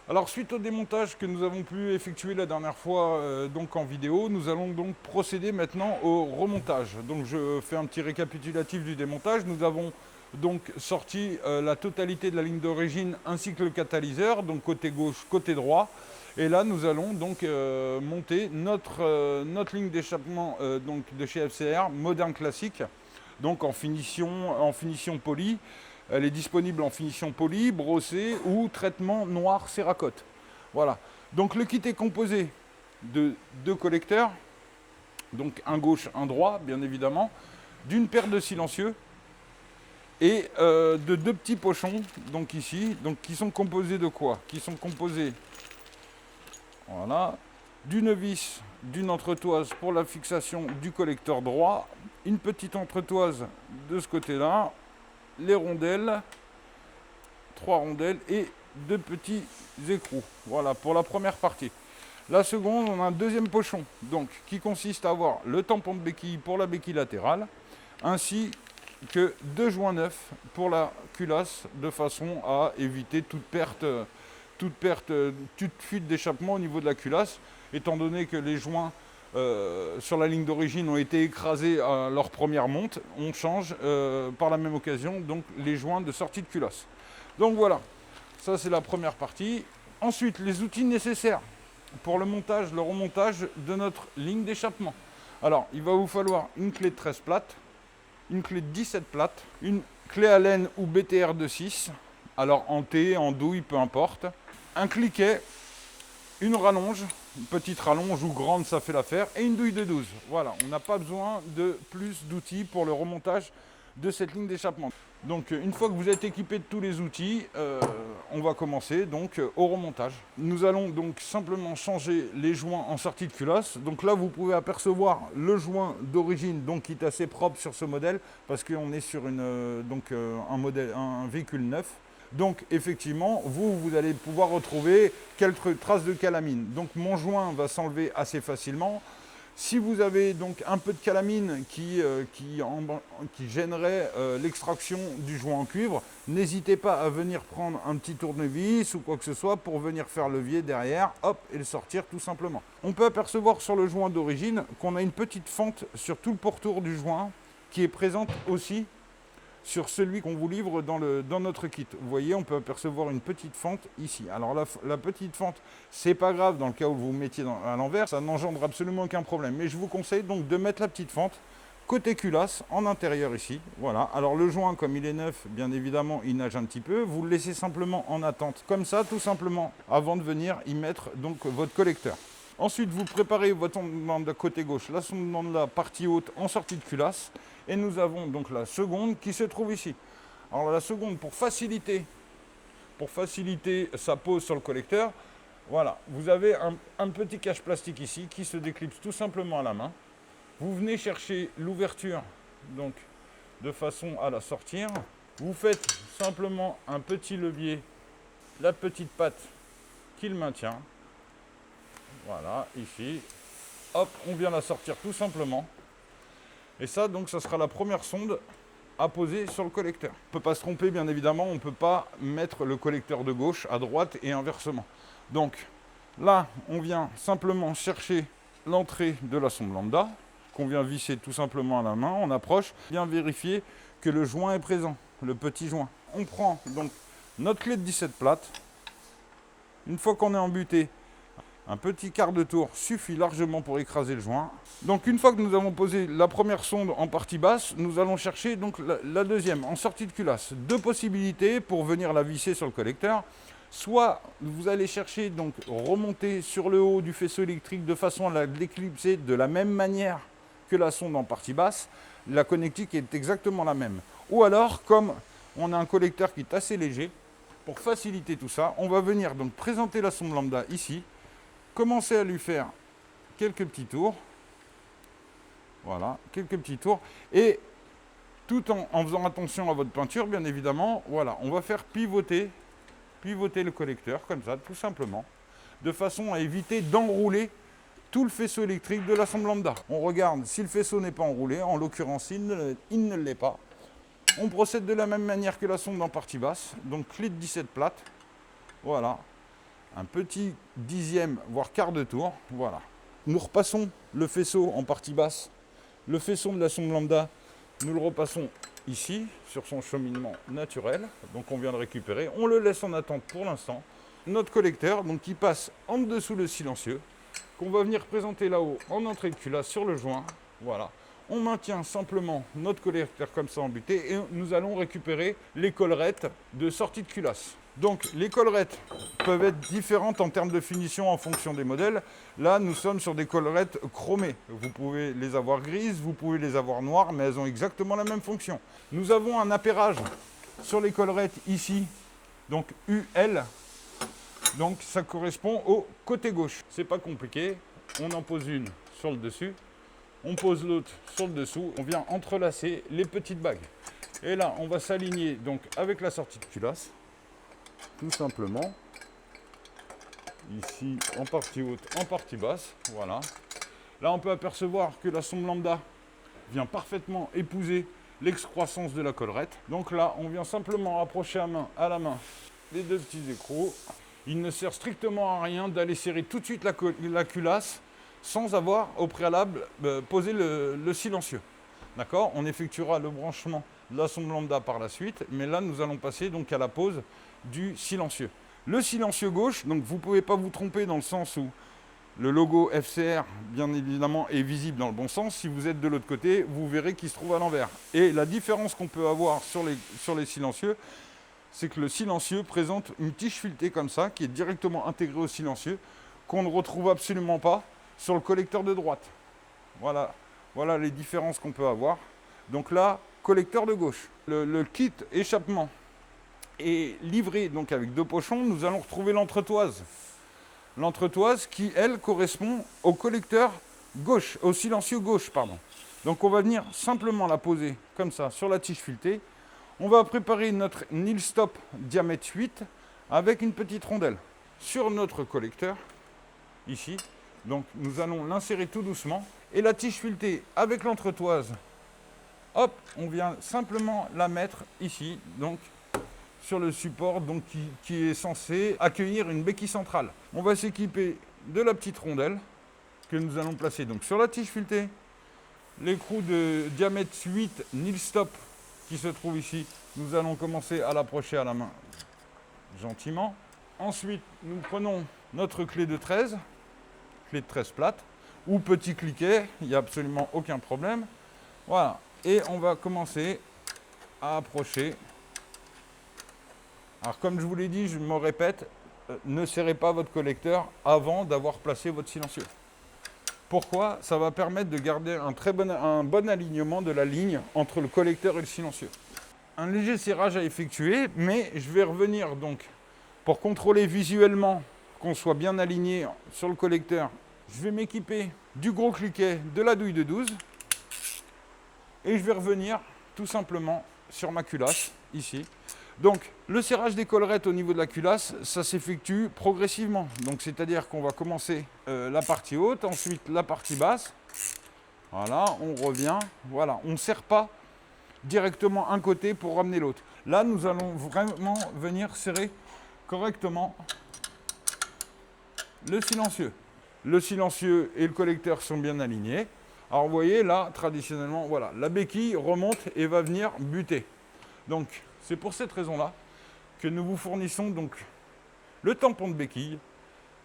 Alors suite au démontage que nous avons pu effectuer la dernière fois donc en vidéo, nous allons donc procéder maintenant au remontage. Donc je fais un petit récapitulatif du démontage. Nous avons donc sorti la totalité de la ligne d'origine ainsi que le catalyseur, donc côté gauche, côté droit. Et là nous allons donc monter notre ligne d'échappement donc de chez FCR, moderne classique, donc en finition polie. Elle est disponible en finition polie, brossée ou traitement noir céracote. Voilà. Donc le kit est composé de deux collecteurs, donc un gauche, un droit, bien évidemment, d'une paire de silencieux et de deux petits pochons, donc ici, donc qui sont composés de quoi? Qui sont composés, voilà, d'une vis, d'une entretoise pour la fixation du collecteur droit, une petite entretoise de ce côté-là, les rondelles, 3 rondelles et 2 petits écrous. Voilà pour la première partie. La seconde, on a un deuxième pochon, donc qui consiste à avoir le tampon de béquille pour la béquille latérale, ainsi que 2 joints neufs pour la culasse, de façon à éviter toute fuite d'échappement au niveau de la culasse, étant donné que les joints sur la ligne d'origine ont été écrasés à leur première monte. On change par la même occasion donc les joints de sortie de culasse. Donc voilà, ça c'est la première partie. Ensuite, les outils nécessaires pour le montage, le remontage de notre ligne d'échappement. Alors, il va vous falloir une clé de 13 plates, une clé de 17 plates, une clé Allen ou BTR de 6, alors en T, en douille, peu importe, un cliquet, une rallonge, une petite rallonge ou grande, ça fait l'affaire, et une douille de 12. Voilà, on n'a pas besoin de plus d'outils pour le remontage de cette ligne d'échappement. Donc une fois que vous êtes équipé de tous les outils, on va commencer donc au remontage. Nous allons donc simplement changer les joints en sortie de culasse. Donc là vous pouvez apercevoir le joint d'origine, donc qui est assez propre sur ce modèle, parce qu'on est sur un véhicule neuf. Donc effectivement, vous allez pouvoir retrouver quelques traces de calamine. Donc mon joint va s'enlever assez facilement. Si vous avez donc un peu de calamine qui gênerait l'extraction du joint en cuivre, n'hésitez pas à venir prendre un petit tournevis ou quoi que ce soit pour venir faire levier derrière, hop, et le sortir tout simplement. On peut apercevoir sur le joint d'origine qu'on a une petite fente sur tout le pourtour du joint qui est présente aussi sur celui qu'on vous livre dans notre kit. Vous voyez, on peut apercevoir une petite fente ici. Alors la petite fente, c'est pas grave dans le cas où vous vous mettiez à l'envers, ça n'engendre absolument aucun problème. Mais je vous conseille donc de mettre la petite fente côté culasse, en intérieur ici. Voilà. Alors le joint, comme il est neuf, bien évidemment, il nage un petit peu. Vous le laissez simplement en attente, comme ça, tout simplement, avant de venir y mettre donc votre collecteur. Ensuite, vous préparez votre sonde de lambda côté gauche, la sonde de lambda partie haute en sortie de culasse. Et nous avons donc la seconde qui se trouve ici. Alors la seconde, pour faciliter sa pose sur le collecteur, voilà, vous avez un petit cache plastique ici qui se déclipse tout simplement à la main. Vous venez chercher l'ouverture donc de façon à la sortir. Vous faites simplement un petit levier, la petite patte qui le maintient. Voilà, ici. Hop, on vient la sortir tout simplement. Et ça, donc, ça sera la première sonde à poser sur le collecteur. On ne peut pas se tromper, bien évidemment, on ne peut pas mettre le collecteur de gauche à droite et inversement. Donc, là, on vient simplement chercher l'entrée de la sonde lambda, qu'on vient visser tout simplement à la main, on approche, bien vérifier que le joint est présent, le petit joint. On prend donc notre clé de 17 plates. Une fois qu'on est embuté, un petit quart de tour suffit largement pour écraser le joint. Donc une fois que nous avons posé la première sonde en partie basse, nous allons chercher donc la deuxième en sortie de culasse. Deux possibilités pour venir la visser sur le collecteur. Soit vous allez chercher donc remonter sur le haut du faisceau électrique de façon à la déclipser de la même manière que la sonde en partie basse. La connectique est exactement la même. Ou alors, comme on a un collecteur qui est assez léger, pour faciliter tout ça, on va venir donc présenter la sonde lambda ici. Commencez à lui faire quelques petits tours. Voilà, quelques petits tours. Et tout en faisant attention à votre peinture, bien évidemment, voilà, on va faire pivoter le collecteur, comme ça, tout simplement, de façon à éviter d'enrouler tout le faisceau électrique de la sonde lambda. On regarde si le faisceau n'est pas enroulé, en l'occurrence, il ne l'est pas. On procède de la même manière que la sonde en partie basse, donc clé de 17 plates. Voilà. un petit dixième, voire quart de tour. Voilà. Nous repassons le faisceau en partie basse. Le faisceau de la sonde lambda, nous le repassons ici, sur son cheminement naturel. Donc on vient de récupérer. On le laisse en attente pour l'instant. Notre collecteur, donc qui passe en dessous le silencieux, qu'on va venir présenter là-haut en entrée de culasse sur le joint. Voilà. On maintient simplement notre collecteur comme ça embuté et nous allons récupérer les collerettes de sortie de culasse. Donc les collerettes peuvent être différentes en termes de finition en fonction des modèles. Là, nous sommes sur des collerettes chromées. Vous pouvez les avoir grises, vous pouvez les avoir noires, mais elles ont exactement la même fonction. Nous avons un appairage sur les collerettes ici, donc UL. Donc ça correspond au côté gauche. C'est pas compliqué. On en pose une sur le dessus. On pose l'autre sur le dessous. On vient entrelacer les petites bagues. Et là, on va s'aligner donc avec la sortie de culasse. Tout simplement. Ici, en partie haute, en partie basse. Voilà. Là, on peut apercevoir que la sonde lambda vient parfaitement épouser l'excroissance de la collerette. Donc là, on vient simplement rapprocher à la main les deux petits écrous. Il ne sert strictement à rien d'aller serrer tout de suite la culasse sans avoir au préalable posé le silencieux. D'accord? On effectuera le branchement de la sonde lambda par la suite, mais là nous allons passer donc à la pose du silencieux. Le silencieux gauche, donc vous ne pouvez pas vous tromper dans le sens où le logo FCR, bien évidemment, est visible dans le bon sens. Si vous êtes de l'autre côté, vous verrez qu'il se trouve à l'envers. Et la différence qu'on peut avoir sur les silencieux, c'est que le silencieux présente une tige filetée comme ça, qui est directement intégrée au silencieux, qu'on ne retrouve absolument pas sur le collecteur de droite. Voilà les différences qu'on peut avoir. Donc là, collecteur de gauche. Le kit échappement est livré donc avec deux pochons. Nous allons retrouver l'entretoise. L'entretoise qui, elle, correspond au collecteur gauche, au silencieux gauche, pardon. Donc on va venir simplement la poser comme ça sur la tige filetée. On va préparer notre nil stop diamètre 8 avec une petite rondelle sur notre collecteur, ici. Donc nous allons l'insérer tout doucement. Et la tige filetée avec l'entretoise, hop, on vient simplement la mettre ici, donc sur le support donc, qui est censé accueillir une béquille centrale. On va s'équiper de la petite rondelle que nous allons placer donc sur la tige filetée. L'écrou de diamètre 8 nil stop qui se trouve ici, nous allons commencer à l'approcher à la main gentiment. Ensuite, nous prenons notre clé de 13 plate, ou petit cliquet, il n'y a absolument aucun problème. Voilà, et on va commencer à approcher. Alors comme je vous l'ai dit, je me répète, ne serrez pas votre collecteur avant d'avoir placé votre silencieux. Pourquoi? Ça va permettre de garder un bon alignement de la ligne entre le collecteur et le silencieux. Un léger serrage à effectuer, mais je vais revenir donc pour contrôler visuellement qu'on soit bien aligné sur le collecteur. Je vais m'équiper du gros cliquet de la douille de 12 et je vais revenir tout simplement sur ma culasse ici. Donc le serrage des collerettes au niveau de la culasse, ça s'effectue progressivement. Donc c'est-à-dire qu'on va commencer la partie haute, ensuite la partie basse. Voilà, on revient. Voilà, on ne serre pas directement un côté pour ramener l'autre. Là, nous allons vraiment venir serrer correctement le silencieux. Le silencieux et le collecteur sont bien alignés. Alors vous voyez là, traditionnellement, voilà, la béquille remonte et va venir buter. Donc c'est pour cette raison-là que nous vous fournissons donc le tampon de béquille,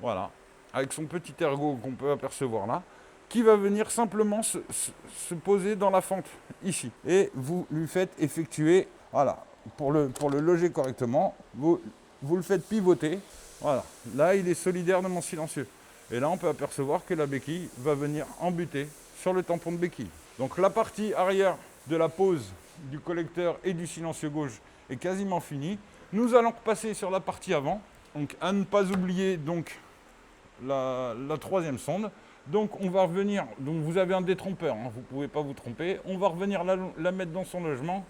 voilà, avec son petit ergot qu'on peut apercevoir là, qui va venir simplement se poser dans la fente ici. Et vous lui faites effectuer, voilà, pour le loger correctement, vous le faites pivoter. Voilà, là il est solidaire de mon silencieux. Et là on peut apercevoir que la béquille va venir embuter sur le tampon de béquille. Donc la partie arrière de la pose du collecteur et du silencieux gauche est quasiment finie. Nous allons repasser sur la partie avant. Donc à ne pas oublier donc la troisième sonde. Donc on va revenir, donc vous avez un détrompeur, hein, vous ne pouvez pas vous tromper. On va revenir la mettre dans son logement,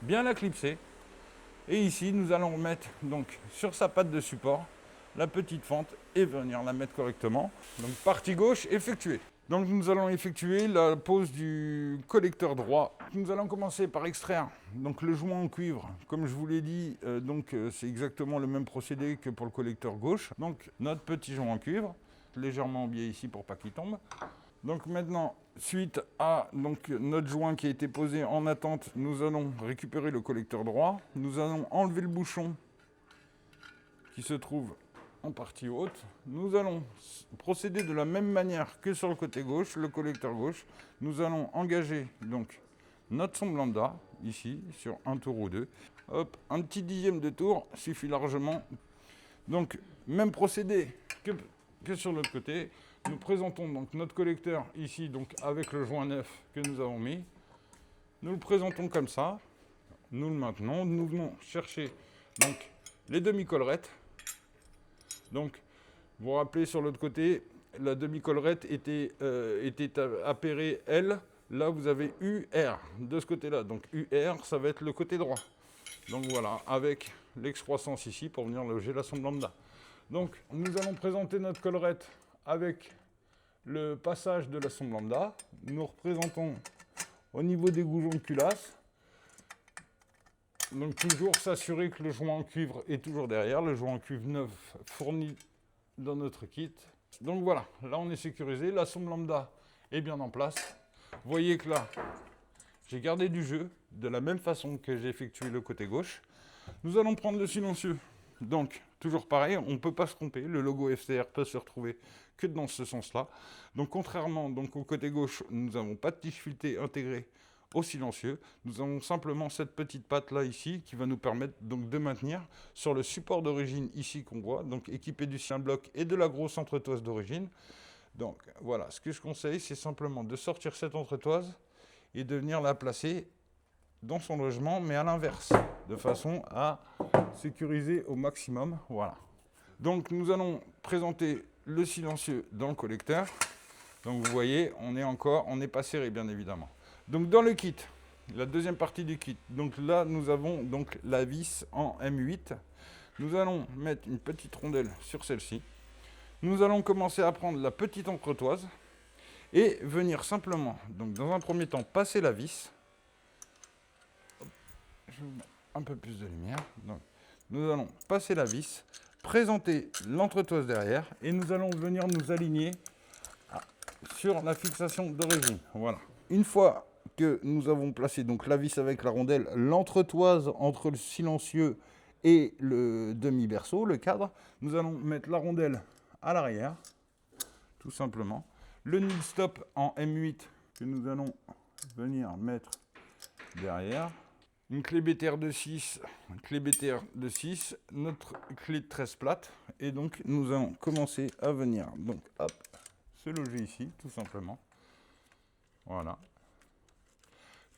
bien la clipser. Et ici nous allons remettre donc sur sa patte de support la petite fente et venir la mettre correctement. Donc partie gauche effectuée. Donc nous allons effectuer la pose du collecteur droit. Nous allons commencer par extraire donc, le joint en cuivre. Comme je vous l'ai dit, c'est exactement le même procédé que pour le collecteur gauche. Donc notre petit joint en cuivre, légèrement en biais ici pour pas qu'il tombe. Donc maintenant, suite à notre joint qui a été posé en attente, nous allons récupérer le collecteur droit. Nous allons enlever le bouchon qui se trouve en partie haute. Nous allons procéder de la même manière que sur le côté gauche, le collecteur gauche. Nous allons engager donc notre sonde lambda, ici, sur un tour ou deux. Hop, un petit dixième de tour suffit largement. Donc, même procédé que sur l'autre côté. Nous présentons donc notre collecteur ici, donc avec le joint neuf que nous avons mis. Nous le présentons comme ça. Nous le maintenons. Nous venons chercher donc les demi-collerettes. Donc, vous vous rappelez, sur l'autre côté, la demi-collerette était appairée L. Là, vous avez UR de ce côté-là. Donc, UR, ça va être le côté droit. Donc, voilà, avec l'excroissance ici pour venir loger la sonde lambda. Donc, nous allons présenter notre collerette avec le passage de la sonde lambda. Nous représentons au niveau des goujons de culasse. Donc toujours s'assurer que le joint en cuivre est toujours derrière, le joint en cuivre neuf fourni dans notre kit. Donc voilà, là on est sécurisé, la sonde lambda est bien en place. Vous voyez que là, j'ai gardé du jeu de la même façon que j'ai effectué le côté gauche. Nous allons prendre le silencieux. Donc toujours pareil, on ne peut pas se tromper, le logo FCR peut se retrouver que dans ce sens-là. Donc contrairement au côté gauche, nous n'avons pas de tige filetée intégrée au silencieux. Nous avons simplement cette petite patte là ici qui va nous permettre donc de maintenir sur le support d'origine ici qu'on voit, donc équipé du sien bloc et de la grosse entretoise d'origine. Donc voilà, ce que je conseille, c'est simplement de sortir cette entretoise et de venir la placer dans son logement, mais à l'inverse, de façon à sécuriser au maximum. Voilà. Donc nous allons présenter le silencieux dans le collecteur. Donc vous voyez, on n'est pas serré bien évidemment. Donc dans le kit, la deuxième partie du kit, donc là nous avons donc la vis en M8. Nous allons mettre une petite rondelle sur celle-ci. Nous allons commencer à prendre la petite entretoise et venir simplement, donc dans un premier temps, passer la vis. Je vais vous mettre un peu plus de lumière. Donc, nous allons passer la vis, présenter l'entretoise derrière et nous allons venir nous aligner sur la fixation d'origine. Voilà. Une fois que nous avons placé donc la vis avec la rondelle, l'entretoise entre le silencieux et le demi-berceau, le cadre, nous allons mettre la rondelle à l'arrière, tout simplement. Le nid stop en M8 que nous allons venir mettre derrière. Une clé BTR de 6, notre clé de 13 plate. Et donc nous allons commencer à venir donc, hop, se loger ici, tout simplement. Voilà.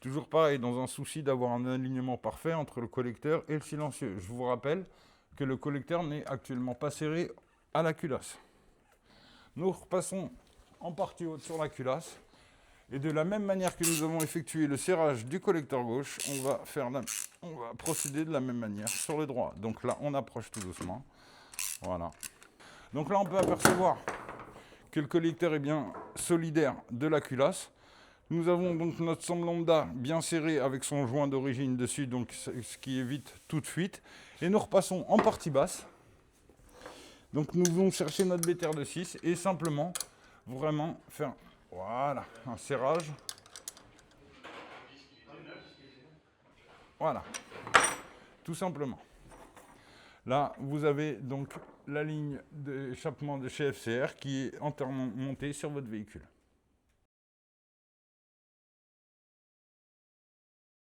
Toujours pareil, dans un souci d'avoir un alignement parfait entre le collecteur et le silencieux. Je vous rappelle que le collecteur n'est actuellement pas serré à la culasse. Nous repassons en partie haute sur la culasse. Et de la même manière que nous avons effectué le serrage du collecteur gauche, on va procéder de la même manière sur le droit. Donc là, on approche tout doucement. Voilà. Donc là, on peut apercevoir que le collecteur est bien solidaire de la culasse. Nous avons donc notre sonde lambda bien serrée avec son joint d'origine dessus, donc ce qui évite toute fuite. Et nous repassons en partie basse. Donc nous venons chercher notre BTR de 6 et simplement vraiment faire voilà, un serrage. Voilà, tout simplement. Là, vous avez donc la ligne d'échappement de chez FCR qui est entièrement montée sur votre véhicule.